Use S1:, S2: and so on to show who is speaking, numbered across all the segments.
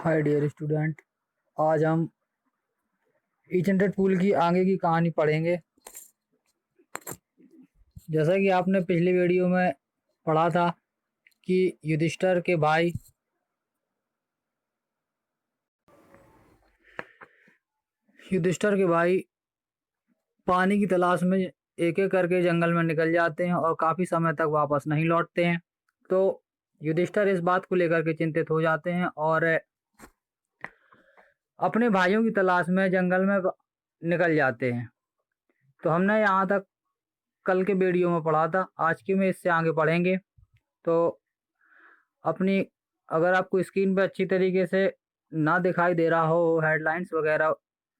S1: Hi dear student, आज हम ईचेंटेड pool की आगे की कहानी पढ़ेंगे। जैसा कि आपने पिछली वीडियो में पढ़ा था कि युधिष्ठिर के भाई पानी की तलाश में एक एक करके जंगल में निकल जाते हैं और काफ़ी समय तक वापस नहीं लौटते हैं। तो युधिष्ठिर इस बात को लेकर के चिंतित हो जाते हैं और अपने भाइयों की तलाश में जंगल में निकल जाते हैं। तो हमने यहाँ तक कल के वीडियो में पढ़ा था, आज की में इससे आगे पढ़ेंगे। तो अपनी अगर आपको स्क्रीन पर अच्छी तरीके से ना दिखाई दे रहा हो हेडलाइंस वगैरह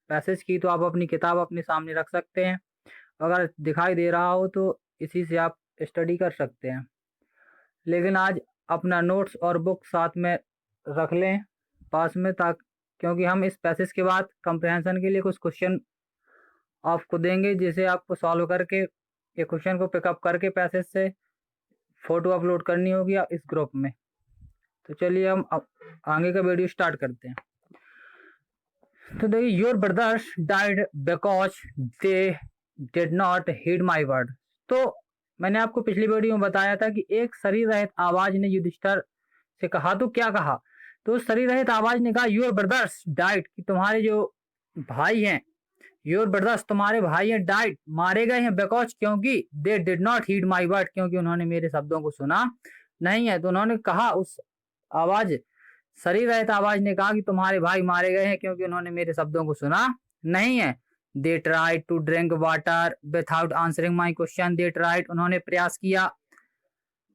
S1: पैसेज की, तो आप अपनी किताब अपने सामने रख सकते हैं। अगर दिखाई दे रहा हो तो इसी से आप स्टडी कर सकते हैं। लेकिन आज अपना नोट्स और बुक साथ में रख लें पास में, ताकि क्योंकि हम इस पैसेज के बाद कंप्रहेंशन के लिए कुछ क्वेश्चन आपको देंगे, जिसे आपको सॉल्व करके ये क्वेश्चन को पिकअप करके पैसेज से फोटो अपलोड करनी होगी इस ग्रुप में। तो चलिए हम आगे का वीडियो स्टार्ट करते हैं। तो देखिए, your brothers died because they did not heed my word. तो मैंने आपको पिछली वीडियो में बताया था कि एक शरीर रहित आवाज ने युधिष्ठिर से कहा। तो क्या कहा? तो शरीर रहित आवाज ने कहा योर ब्रदर्स डाइड, कि तुम्हारे जो भाई हैं, योर ब्रदर्स तुम्हारे भाई हैं, डाइड मारे गए हैं, बिकॉज क्योंकि they did not heed my word, क्योंकि उन्होंने मेरे शब्दों को सुना नहीं है। तो उन्होंने कहा, उस आवाज शरीर रहित आवाज ने कहा कि तुम्हारे भाई मारे गए हैं क्योंकि उन्होंने मेरे शब्दों को सुना नहीं है। They tried to drink water without answering my question. They tried उन्होंने प्रयास किया,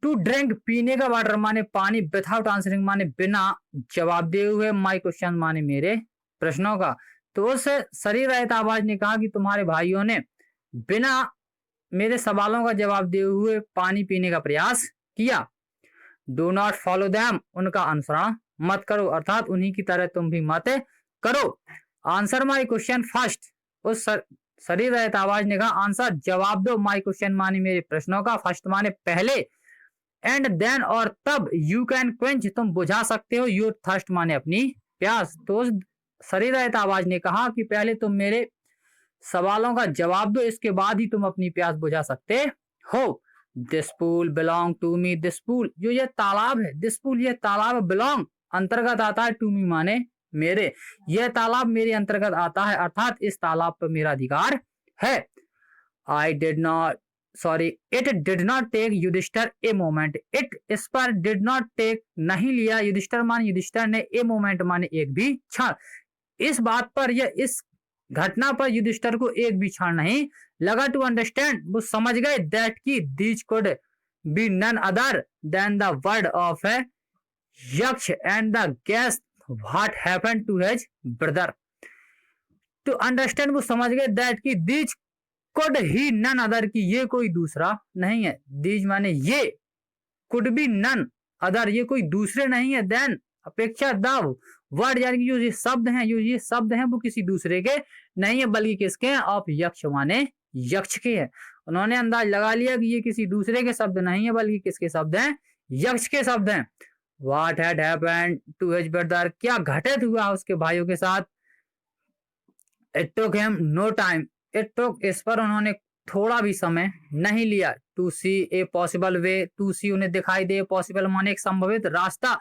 S1: टू ड्रिंक पीने का वाटर माने पानी, विदाउट आंसरिंग माने बिना जवाब दिए हुए, माई क्वेश्चन माने मेरे प्रश्नों का। तो उस शरीर रहित आवाज ने कहा कि तुम्हारे भाइयों ने बिना मेरे सवालों का जवाब दिए हुए पानी पीने का प्रयास किया। डू नॉट फॉलो देम, उनका अनुसरण मत करो, अर्थात उन्हीं की तरह तुम भी मत करो। आंसर माई क्वेश्चन फर्स्ट, उस शरीर रहित आवाज ने कहा आंसर जवाब दो, माई क्वेश्चन माने मेरे प्रश्नों का, फर्स्ट माने पहले, एंड देन और तब, यू कैन क्वेंच तुम बुझा सकते हो, योर थर्स्ट माने अपनी प्यास। तो उस शरीर रहित आवाज ने कहा कि पहले तुम मेरे सवालों का जवाब दो, इसके बाद ही तुम अपनी प्यास बुझा सकते हो। This pool belong to me, this pool जो ये तालाब है, दिस पूल ये तालाब बिलोंग अंतर्गत आता है, टू मी माने मेरे, यह तालाब मेरे अंतर्गत आता है, अर्थात इस तालाब पर मेरा अधिकार है। I did not sorry it did not take Yudhishthira a moment, it is पर डिड नॉट टेक नहीं लिया, युधिष्ठिर माने युधिष्ठिर ने, ए मोमेंट माने एक भी क्षण, इस बात पर या इस घटना पर युधिष्ठिर को एक भी क्षण नहीं लगा। टू अंडरस्टैंड वो समझ गए, दैट की these could be none other than the word of a Yaksha and the guess what happened to his brother. To understand वो समझ गए, दैट की these could he none other, की ये कोई दूसरा नहीं है, दीज माने ये, कुड बी नन अदर ये कोई दूसरे नहीं है, देन अपेक्षा, द वर्ड यानी कि जो ये शब्द हैं, जो ये शब्द हैं वो किसी दूसरे के नहीं है बल्कि किसके हैं, ऑफ यक्ष माने यक्ष के हैं। उन्होंने अंदाज लगा लिया कि ये किसी दूसरे के शब्द नहीं है बल्कि किसके शब्द हैं, यक्ष के शब्द हैं। What had happened to his brother, क्या घटित हुआ उसके भाइयों के साथ। It took him no time, it took इस पर उन्होंने थोड़ा भी समय नहीं लिया, to see a possible way, to see उन्हें दिखाई दे, पॉसिबल माने एक संभवित रास्ता,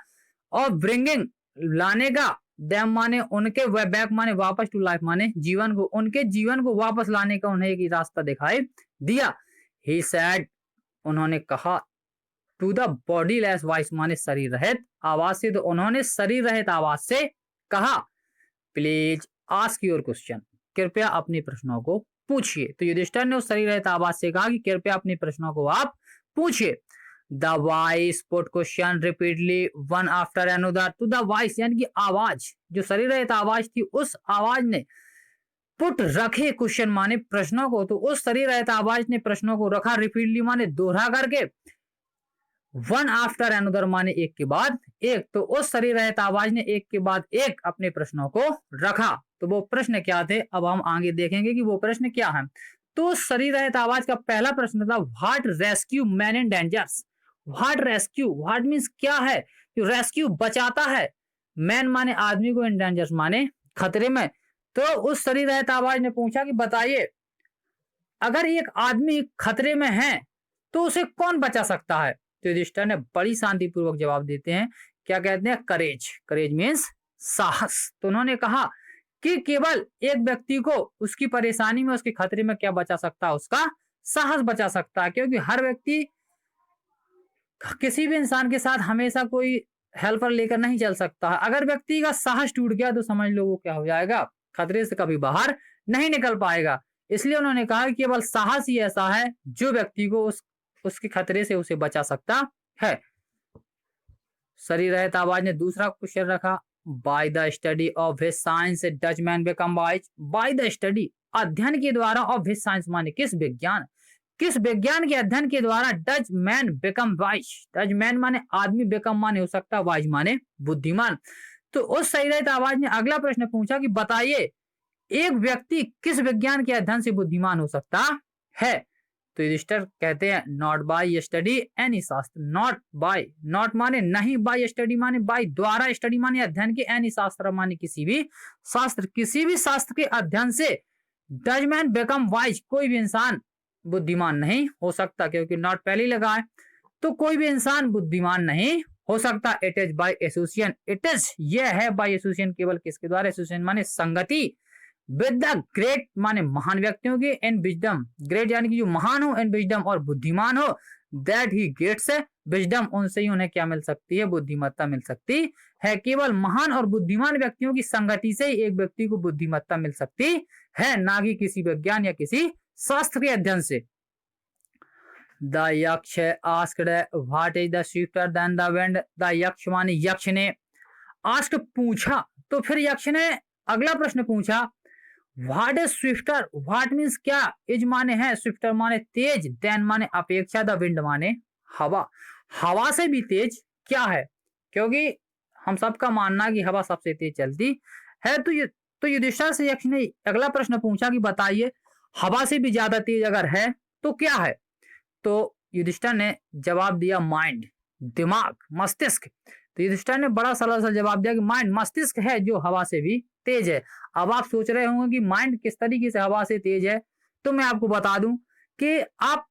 S1: और ब्रिंगिंग लाने का, देम माने उनके, बैक माने वापस, टू लाइफ माने जीवन को, उनके जीवन को वापस लाने का उन्हें एक रास्ता दिखाई दिया। ही सैड उन्होंने कहा, टू द बॉडीलेस वॉइस माने शरीर रहित आवाज से, तो उन्होंने शरीर रहित आवाज से कहा, प्लीज आस्क योर क्वेश्चन, कृपया अपने प्रश्नों को पूछिए। तो युधिष्ठिर ने उस शरीर रहित आवाज से कहा कि कृपया अपने प्रश्नों को आप पूछिए। The voice put question repeatedly one after another, to the voice यानी कि आवाज, जो शरीर रहित आवाज थी उस आवाज ने पुट रखे क्वेश्चन माने प्रश्नों को, तो उस शरीर रहित आवाज ने प्रश्नों को रखा, रिपीटली माने दोहरा करके, वन आफ्टर अनदर माने एक के बाद एक, तो उस शरीर रहित आवाज ने एक के बाद एक अपने प्रश्नों को रखा। तो वो प्रश्न क्या थे अब हम आगे देखेंगे कि वो प्रश्न क्या है। तो शरीर रहित आवाज का पहला प्रश्न था, what rescue man in dangers. What rescue, what means क्या है, जो रेस्क्यू बचाता है, मैन माने आदमी को, इन डेंजर माने खतरे में। तो उस शरीर रहित आवाज ने पूछा कि बताइए, अगर एक आदमी खतरे में है तो उसे कौन बचा सकता है? तो युधिष्ठिर ने बड़ी शांतिपूर्वक जवाब देते हैं, क्या कहते हैं? करेज। करेज मीन्स साहस। तो उन्होंने कहा कि केवल एक व्यक्ति को उसकी परेशानी में, उसके खतरे में क्या बचा सकता है? उसका साहस बचा सकता है, क्योंकि हर व्यक्ति किसी भी इंसान के साथ हमेशा कोई हेल्पर लेकर नहीं चल सकता है। अगर व्यक्ति का साहस टूट गया तो समझ लो वो क्या हो जाएगा, खतरे से कभी बाहर नहीं निकल पाएगा। इसलिए उन्होंने कहा कि केवल साहस ही ऐसा है जो व्यक्ति को उसके खतरे से उसे बचा सकता है। शरीर रहित आवाज ने दूसरा क्वेश्चन रखा, by the study of his science Dutch man become wise. By the study, अध्ययन के द्वारा, ऑफ हिज साइंस माने किस विज्ञान, किस विज्ञान के अध्ययन के द्वारा Dutch man become wise. Dutch man माने आदमी, बिकम माने हो सकता, वाइज माने बुद्धिमान। तो उस शरीर रहित आवाज ने अगला प्रश्न पूछा कि बताइए, एक व्यक्ति किस विज्ञान के अध्ययन से बुद्धिमान हो सकता है? तो युधिष्ठिर कहते हैं, नॉट बाय स्टडी एनी शास्त्र। नॉट बाय, नॉट माने नहीं, बाय स्टडी माने बाय द्वारा, स्टडी माने अध्ययन के, एनी शास्त्र माने किसी भी शास्त्र, किसी भी शास्त्र के अध्ययन से डज मैन बिकम वाइज, कोई भी इंसान बुद्धिमान नहीं हो सकता, क्योंकि नॉट पहले ही लगा है। तो कोई भी इंसान बुद्धिमान नहीं हो सकता। It is by association, it is यह है बाय एसोसिएशन, केवल किसके द्वारा? एसोसिएशन माने संगति, विद द ग्रेट माने महान व्यक्तियों के, इन विजडम, ग्रेट यानी कि जो महान हो, इन विजडम और बुद्धिमान हो, दैट ही गेट्स विजडम, उनसे ही उन्हें क्या मिल सकती है? बुद्धिमत्ता मिल सकती है। केवल महान और बुद्धिमान व्यक्तियों की संगति से ही एक व्यक्ति को बुद्धिमत्ता मिल सकती है, ना कि किसी विज्ञान या किसी शास्त्र के अध्ययन से। द यक्ष asked what is the swifter than the wind. The यक्ष माने यक्ष ने, आस्क्ड पूछा, तो फिर यक्ष ने अगला प्रश्न पूछा, what is swifter, what means क्या, इज माने है, स्विफ्टर माने तेज, देन माने अपेक्षा, द विंड माने हवा, हवा से भी तेज क्या है? क्योंकि हम सबका मानना कि हवा सबसे तेज चलती है। तो युधिष्ठिर से यक्ष ने अगला प्रश्न पूछा कि बताइए, हवा से भी ज्यादा तेज अगर है तो क्या है? तो युधिष्ठिर ने जवाब दिया, माइंड, दिमाग, मस्तिष्क। तो युधिष्ठिर ने बड़ा सरल जवाब दिया कि माइंड, मस्तिष्क है जो हवा से भी तेज है। अब आप सोच रहे होंगे कि माइंड किस तरीके से हवा से तेज है, तो मैं आपको बता दूं कि आप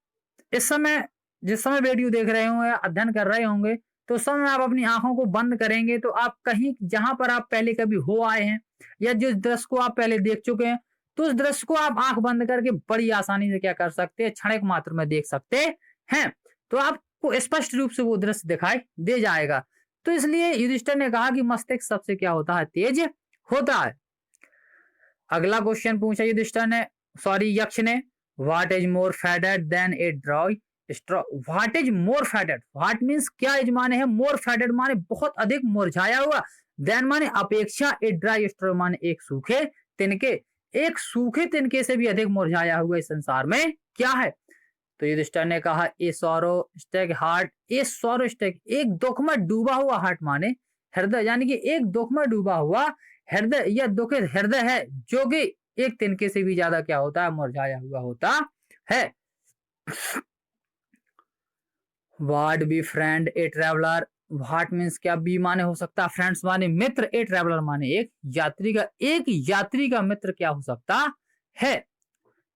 S1: इस समय, जिस समय वीडियो देख रहे होंगे या अध्ययन कर रहे होंगे, तो उस समय आप अपनी आंखों को बंद करेंगे तो आप कहीं, जहां पर आप पहले कभी हो आए हैं या जिस दृश्य को आप पहले देख चुके हैं, तो उस दृश्य को आप आंख बंद करके बड़ी आसानी से क्या कर सकते हैं? क्षणिक मात्र में देख सकते हैं। तो आपको स्पष्ट रूप से वो दृश्य दिखाई दे जाएगा। तो इसलिए युधिष्ठिर ने कहा कि मस्तिष्क सबसे क्या होता है? तेज होता है। अगला क्वेश्चन पूछा युधिष्ठिर ने, सॉरी यक्ष ने, what is more fatted than a dry straw. What is more fatted, what means क्या, इज माने है, मोर फैटेड माने बहुत अधिक मुरझाया हुआ, देन माने अपेक्षा, ए ड्राई स्ट्रॉ माने एक सूखे तिनके, एक सूखे तिनके से भी अधिक मुरझाया हुआ इस संसार में क्या है? तो युधिष्ठिर ने कहा, ए सॉरो स्टेक हार्ट, ए सॉरो स्टेक, एक दुख में डूबा हुआ हार्ट माने हृदय, यानी कि एक दुख में डूबा हुआ हृदय, यह दुखित हृदय है जो कि एक तिनके से भी ज्यादा क्या होता है? मुरझाया हुआ होता है। What be friend a traveller, what means क्या, बी माने हो सकता है फ्रेंड्स माने मित्र, ए ट्रेवलर माने एक यात्री का, एक यात्री का मित्र क्या हो सकता है?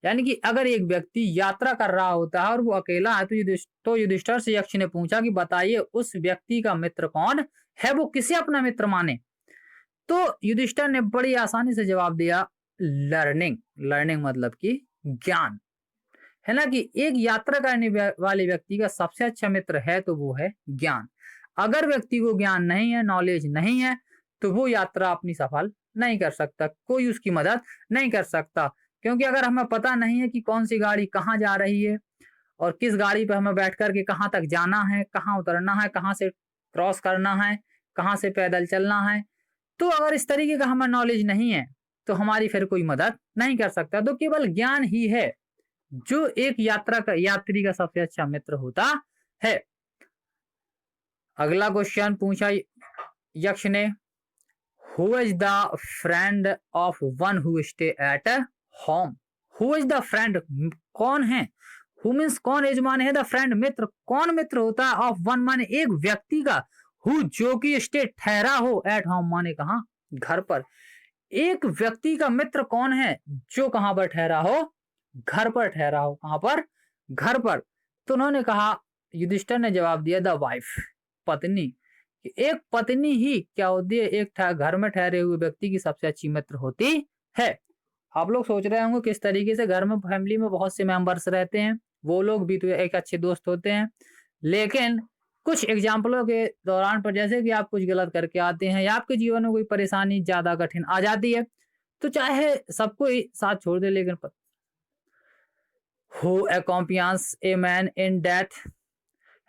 S1: यानी कि अगर एक व्यक्ति यात्रा कर रहा होता है और वो अकेला है, तो युधिष्ठिर से यक्ष ने पूछा कि बताइए उस व्यक्ति का मित्र कौन है, वो किसे अपना मित्र माने? तो युधिष्ठिर ने बड़ी आसानी से जवाब दिया, लर्निंग। लर्निंग मतलब कि ज्ञान, है ना, कि एक यात्रा करने वाले व्यक्ति का सबसे अच्छा मित्र है तो वो है ज्ञान। अगर व्यक्ति को ज्ञान नहीं है, नॉलेज नहीं है, तो वो यात्रा अपनी सफल नहीं कर सकता, कोई उसकी मदद नहीं कर सकता। क्योंकि अगर हमें पता नहीं है कि कौन सी गाड़ी कहाँ जा रही है और किस गाड़ी पर हमें बैठ करके कहाँ तक जाना है, कहाँ उतरना है, कहाँ से क्रॉस करना है, कहाँ से पैदल चलना है, तो अगर इस तरीके का हमें नॉलेज नहीं है तो हमारी फिर कोई मदद नहीं कर सकता। तो केवल ज्ञान ही है जो एक यात्री का सबसे अच्छा मित्र होता है। अगला क्वेश्चन पूछा यक्ष ने, who is the friend of one who stay at home. Who is the friend, कौन है, हु मीन्स कौन, एज माने है, द फ्रेंड मित्र, कौन मित्र होता है, ऑफ वन माने एक व्यक्ति का, हु जो कि स्टे ठहरा हो, एट होम माने कहा, घर पर। एक व्यक्ति का मित्र कौन है जो कहां पर ठहरा हो, घर पर ठहरा हो। कहां पर, घर पर। तो उन्होंने कहा, युधिष्ठिर ने जवाब दिया, द वाइफ, पत्नी। एक पत्नी ही क्या होती है, एक घर में ठहरे हुए व्यक्ति की सबसे अच्छी मित्र होती है। आप लोग सोच रहे होंगे किस तरीके से घर में फैमिली में बहुत से मेंबर्स रहते हैं, वो लोग भी तो एक अच्छे दोस्त होते हैं, लेकिन कुछ एग्जाम्पलों के दौरान पर जैसे कि आप कुछ गलत करके आते हैं या आपके जीवन में कोई परेशानी ज्यादा कठिन आ जाती है, तो चाहे सबको ही साथ छोड़ दे, लेकिन who accompanies a man in death,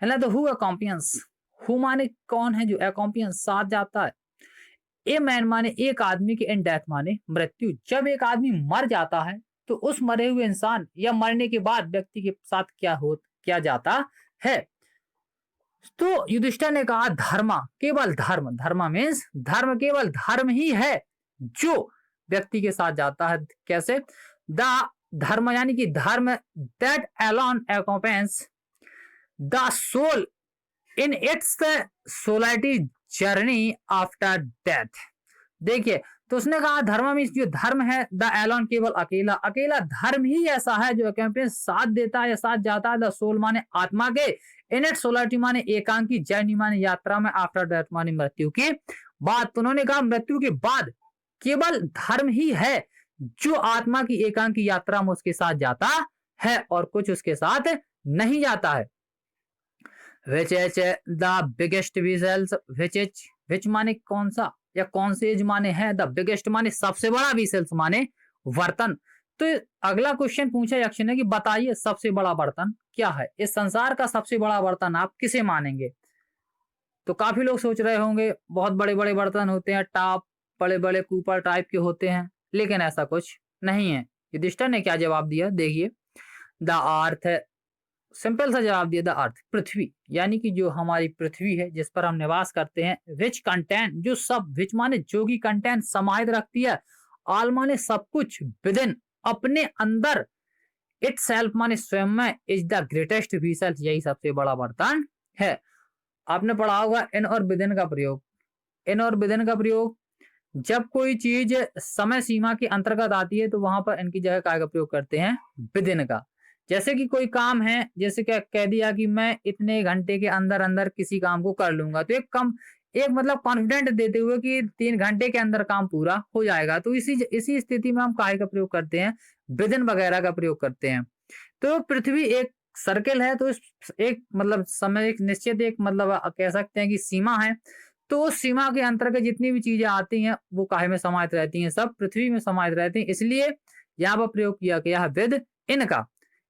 S1: है ना। तो who accompanies, who माने कौन है, जो accompanies साथ जाता है, ए मैन माने एक आदमी के, इन डेथ माने मृत्यु। जब एक आदमी मर जाता है तो उस मरे हुए इंसान या मरने के बाद व्यक्ति के साथ क्या जाता है। तो युधिष्ठिर ने कहा, धर्मा, केवल धर्म, धर्मा मीन्स धर्म, केवल धर्म ही है जो व्यक्ति के साथ जाता है। कैसे, द धर्म यानी कि धर्म, that alone accompanies the soul in its solitary journey after death. देखिए, तो उसने कहा धर्म मीन्स जो धर्म है, द एलोन केवल अकेला, अकेला धर्म ही ऐसा है जो कैंपेन साथ देता है या साथ जाता है, द सोल माने आत्मा के, इन इट सोलिटी माने एकांकी, जर्नी माने यात्रा में, आफ्टर डेथ माने मृत्यु के बाद। तो उन्होंने कहा मृत्यु के बाद केवल धर्म ही है जो आत्मा की एकांकी यात्रा में उसके साथ जाता है और कुछ उसके साथ नहीं जाता है। which is the biggest vessels, which माने कौन सा या कौन से माने है, द बिगेस्ट माने सबसे बड़ा, विसेल्स माने बर्तन। तो अगला क्वेश्चन पूछा यक्ष ने कि बताइए सबसे बड़ा बर्तन क्या है, इस संसार का सबसे बड़ा बर्तन आप किसे मानेंगे। तो काफी लोग सोच रहे होंगे बहुत बड़े बड़े बर्तन होते हैं, टाप बड़े बड़े कुकर टाइप के होते हैं, लेकिन ऐसा कुछ नहीं है। युधिष्ठिर ने क्या जवाब दिया, देखिए, द अर्थ, सिंपल सा जवाब दिया, द अर्थ, पृथ्वी, यानी कि जो हमारी पृथ्वी है जिस पर हम निवास करते हैं, विच कंटेंट, जो सब, विच माने जो कि कंटेंट समाहित रखती है, ऑल माने सब कुछ, विदिन अपने अंदर, इट सेल्फ माने स्वयं में, इज द ग्रेटेस्ट वीसल, यही सबसे बड़ा बर्तन है। आपने पढ़ा होगा इन और विदिन का प्रयोग, इन और विदिन का प्रयोग, जब कोई चीज समय सीमा के अंतर्गत आती है तो वहां पर इनकी जगह काय का प्रयोग करते हैं, विदिन का। जैसे कि कोई काम है, जैसे क्या कह दिया कि मैं इतने घंटे के अंदर अंदर किसी काम को कर लूंगा, तो एक मतलब कॉन्फिडेंट देते हुए कि 3 घंटे के अंदर काम पूरा हो जाएगा। तो इसी स्थिति में हम काय का प्रयोग करते हैं, विदिन वगैरह का प्रयोग करते हैं। तो पृथ्वी एक सर्कल है, तो इस एक मतलब समय, एक निश्चित एक मतलब कह सकते हैं कि सीमा है, तो उस सीमा के अंतर्गत जितनी भी चीजें आती हैं वो काहे में समाहित रहती हैं, सब पृथ्वी में समाहित रहती हैं। इसलिए यहाँ पर प्रयोग किया गया है विद इन का,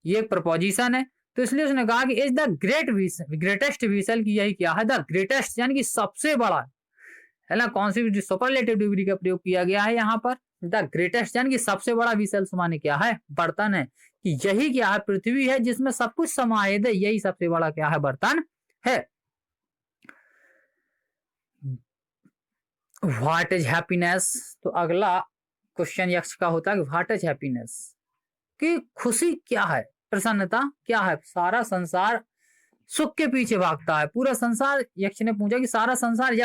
S1: ये एक प्रपोजिशन है। तो इसलिए उसने कहा कि इज द ग्रेटेस्ट व्हीसल की, यही क्या है, द ग्रेटेस्ट यानी कि सबसे बड़ा, है ना। कौन सी सुपरलेटिव डिग्री का प्रयोग किया गया है यहाँ पर, द ग्रेटेस्ट यानी कि सबसे बड़ा व्हीसल माने क्या है, बर्तन है, कि यही क्या है, पृथ्वी है जिसमें सब कुछ समाहित है, यही सबसे बड़ा क्या है, बर्तन है। व्हाट इज हैप्पीनेस, तो अगला क्वेश्चन यक्ष का होता है कि व्हाट इज हैप्पीनेस, कि खुशी क्या है, प्रसन्नता क्या है। सारा संसार सुख के पीछे भागता है, पूरा संसार, यक्ष ने पूछा कि सारा संसार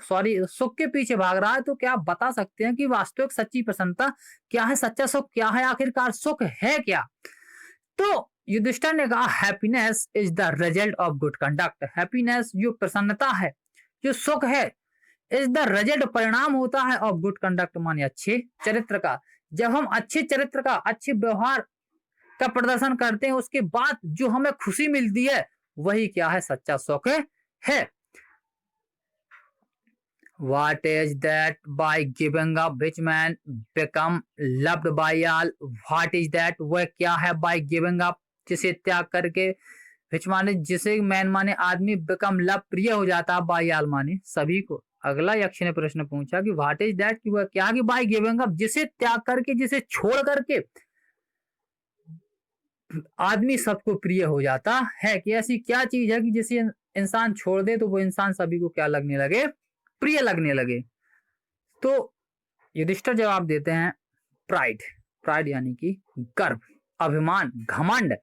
S1: सुख के पीछे भाग रहा है, तो क्या आप बता सकते हैं कि वास्तविक सच्ची प्रसन्नता क्या है, सच्चा सुख क्या है, आखिरकार सुख है क्या। तो युधिष्ठिर ने कहा happiness is the result of good conduct, happiness जो प्रसन्नता है, जो सुख है, इज द रिजल्ट परिणाम होता है ऑफ गुड कंडक्ट माने अच्छे चरित्र का। जब हम अच्छे चरित्र का, अच्छे व्यवहार का प्रदर्शन करते हैं, उसके बाद जो हमें खुशी मिलती है वही क्या है, सच्चा सुख है। What is that by giving up which man become loved by all, what is that, वह क्या है, by giving up जिसे त्याग करके, which माने जिसे, man माने आदमी, become love प्रिय हो जाता है, by all माने सभी को। अगला यक्ष ने प्रश्न पूछा कि व्हाट इज दैट, कि वह क्या, कि बाय गिविंग अप जिसे त्याग करके, जिसे छोड़ करके आदमी सबको प्रिय हो जाता है, कि ऐसी क्या चीज है कि जिसे इंसान छोड़ दे तो वो इंसान सभी को क्या लगने लगे, प्रिय लगने लगे। तो युधिष्ठिर जवाब देते हैं प्राइड, प्राइड यानी कि गर्व, अभिमान, घमंड।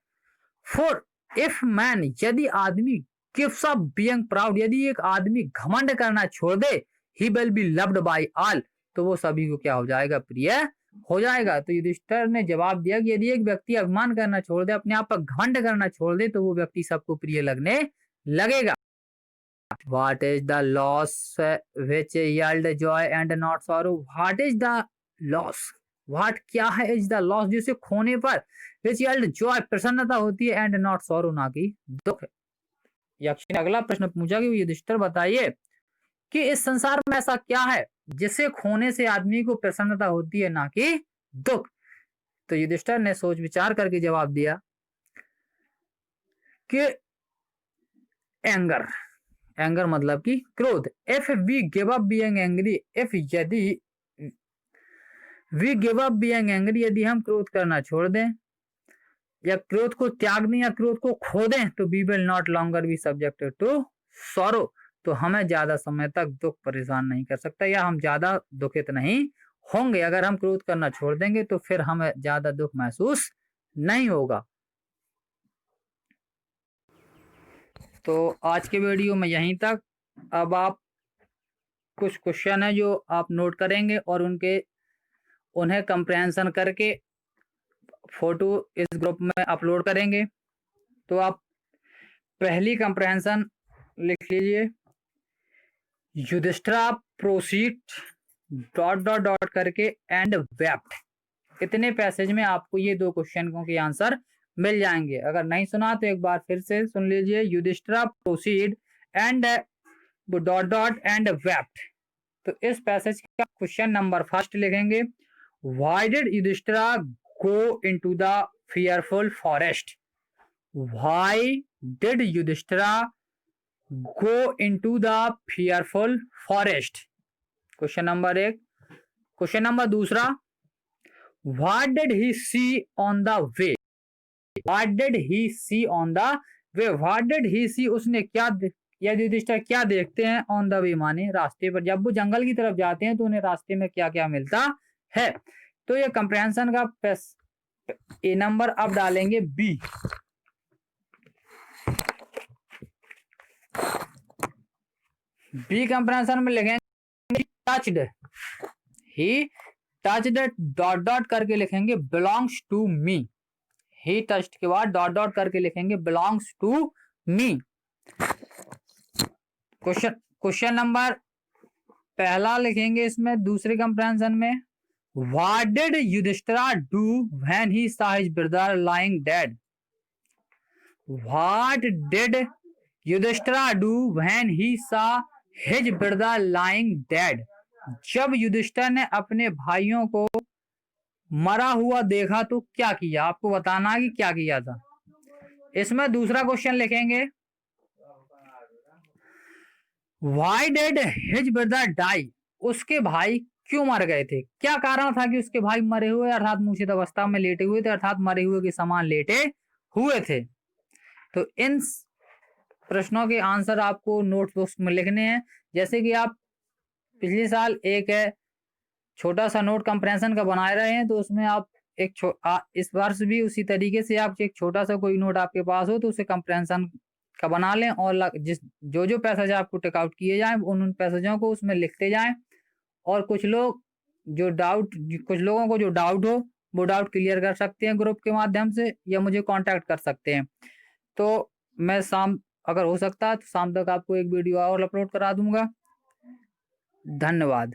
S1: फॉर इफ मैन, यदि आदमी gives up being proud, यदि एक आदमी घमंड करना छोड़ दे, he will be loved by all, तो वो सभी को क्या हो जाएगा, प्रिय हो जाएगा। तो युधिष्ठिर ने जवाब दिया कि यदि एक व्यक्ति अभिमान करना छोड़ दे, अपने आप पर घमंड करना छोड़ दे, तो वो व्यक्ति सबको प्रिय लगने लगेगा। What is the loss which yield joy and not sorrow? What is the loss? What क्या है is the loss, जिसे खोने पर which yield joy प्रसन्नता होती है and not sorrow ना कि दुख। यक्ष ने अगला प्रश्न पूछा कि युधिष्ठिर बताइए कि इस संसार में ऐसा क्या है जिसे खोने से आदमी को प्रसन्नता होती है ना कि दुख। तो युधिष्ठिर ने सोच विचार करके जवाब दिया कि एंगर, एंगर मतलब कि क्रोध। If we give up being angry, if यदि we give up being angry, यदि हम क्रोध करना छोड़ दें या क्रोध को त्याग दें या क्रोध को खो दें, तो we will not longer be subjected to sorrow, तो हमें ज्यादा समय तक दुख परेशान नहीं कर सकता या हम ज्यादा दुखित नहीं होंगे। अगर हम क्रोध करना छोड़ देंगे तो फिर हमें ज्यादा दुख महसूस नहीं होगा। तो आज के वीडियो में यहीं तक। अब आप कुछ क्वेश्चन है जो आप नोट करेंगे और उन्हें कंप्रेहेंशन करके फोटो इस ग्रुप में अपलोड करेंगे। तो आप पहली कंप्रेहेंशन लिख लीजिए, Yudhishthir proceed dot dot dot करके एंड वेप्ट। इतने पैसेज में आपको ये दो क्वेश्चन के आंसर मिल जाएंगे। अगर नहीं सुना तो एक बार फिर से सुन लीजिए, Yudhishthir proceed and dot dot and wept. तो इस पैसेज का क्वेश्चन नंबर फर्स्ट लिखेंगे, why did Yudhishthir go into the fearful forest? Why did Yudhishthir go into the fearful forest? Question number एक। क्वेश्चन नंबर दूसरा, what did he see on the way? What did he see on the way? What did he see, उसने क्या या युधिष्ठिर क्या देखते हैं on the वे माने रास्ते पर। जब वो जंगल की तरफ जाते हैं तो उन्हें रास्ते में क्या क्या मिलता है। तो ये कंप्रेहेंशन का ए नंबर अब डालेंगे बी। बी कंप्रेहेंशन में लिखेंगे touched, he touched dot dot करके लिखेंगे belongs to me. He touched के बाद डॉट डॉट करके लिखेंगे belongs to me. Question number पहला लिखेंगे इसमें दूसरे कंप्रेहेंशन में, what did Yudhishthira do when he saw his brother lying dead? What did Yudhishthira do when he saw his brother lying dead? जब युधिष्ठिर ने अपने भाइयों को मरा हुआ देखा तो क्या किया, आपको बताना है कि क्या किया था। इसमें दूसरा क्वेश्चन लिखेंगे, Why did his brother die? उसके भाई क्यों मर गए थे, क्या कारण था कि उसके भाई मरे हुए अर्थात मूर्छित अवस्था में लेटे हुए थे, अर्थात मरे हुए के समान लेटे हुए थे। तो इन प्रश्नों के आंसर आपको नोटबुक में लिखने हैं। जैसे कि आप पिछले साल एक छोटा सा नोट कंप्रेहेंशन का बना रहे हैं, तो उसमें आप इस वर्ष भी उसी तरीके से आप एक छोटा सा कोई नोट आपके पास हो तो उसे कंप्रेहेंशन का बना लें और जो पैसेज आपको टेकआउट किए जाएं उन पैसेजों को उसमें लिखते जाएं। और कुछ लोगों को जो डाउट हो वो डाउट क्लियर कर सकते हैं ग्रुप के माध्यम से या मुझे कांटेक्ट कर सकते हैं। तो मैं अगर हो सकता है तो शाम तक आपको एक वीडियो और अपलोड करा दूंगा। धन्यवाद।